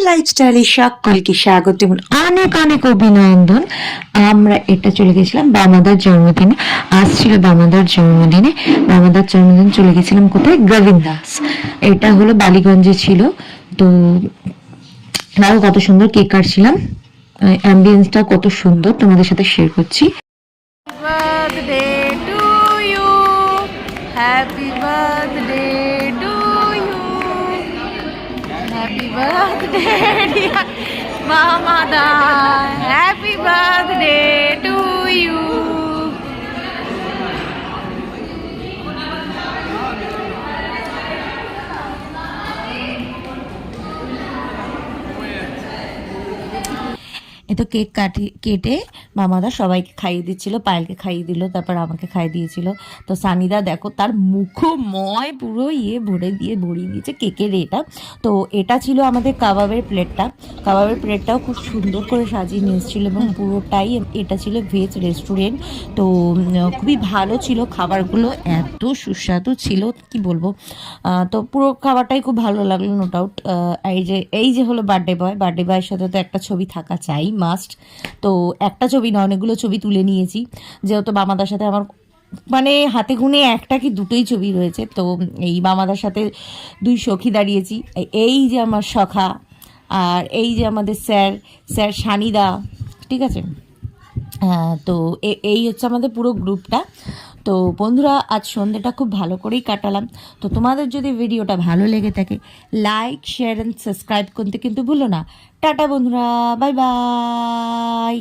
লাইফস্টাইলে সকলকে স্বাগত এবং অনেক অনেক অভিনন্দন। আমরা এটা চলে গেছিলাম বামাদার জন্মদিনে। আজ ছিল বামাদার জন্মদিনে। বামাদার জন্মদিন চলে গেছিলাম কোথায়? গোবিন্দাস। এটা হলো বালিগঞ্জে ছিল। তো দেখো কত সুন্দর কেক কাটছিলাম, অ্যাম্বিয়েন্সটা কত সুন্দর তোমাদের সাথে শেয়ার করছি। birthday to you, happy birthday to you, happy birthday dear Mamada, happy birthday to you. এ তো কেক কেটে মামাদা সবাইকে খাইয়ে দিচ্ছিল, পায়েলকে খাইয়ে দিল, তারপর আমাকে খাইয়ে দিয়েছিল। তো সানিদা দেখো তার মুখময় পুরো ভরিয়ে দিয়েছে কেকের এটা। তো এটা ছিল আমাদের কাবাবের প্লেটটা। কাবাবের প্লেটটাও খুব সুন্দর করে সাজিয়ে নিয়ে এসেছিলো এবং পুরোটাই এটা ছিল ভেজ রেস্টুরেন্ট। তো খুবই ভালো ছিল খাবারগুলো, এত সুস্বাদু ছিল কি বলবো। তো পুরো খাবারটাই খুব ভালো লাগলো, নো ডাউট। এই যে হলো বার্থডে বয়ের সাথে তো একটা ছবি থাকা চাই, মাস্ট। তো একটা ছবি না, অনেকগুলো ছবি তুলে নিয়েছি, যেহেতু বামাদার সাথে আমার মানে হাতে গুনে একটা কি দুটোই ছবি রয়েছে। তো এই বামাদার সাথে দুই সখী দাঁড়িয়েছি, এই যে আমার সখা, আর এই যে আমাদের স্যার সানিদা, ঠিক আছে। তো এই হচ্ছে আমাদের পুরো গ্রুপটা। তো বন্ধুরা, আজ সন্ধ্যেটা খুব ভালো করেই কাটালাম। তো তোমাদের যদি ভিডিওটা ভালো লেগে থাকে, লাইক শেয়ার অ্যান্ড সাবস্ক্রাইব করতে কিন্তু ভুলো না। টাটা বন্ধুরা, বাই বাই।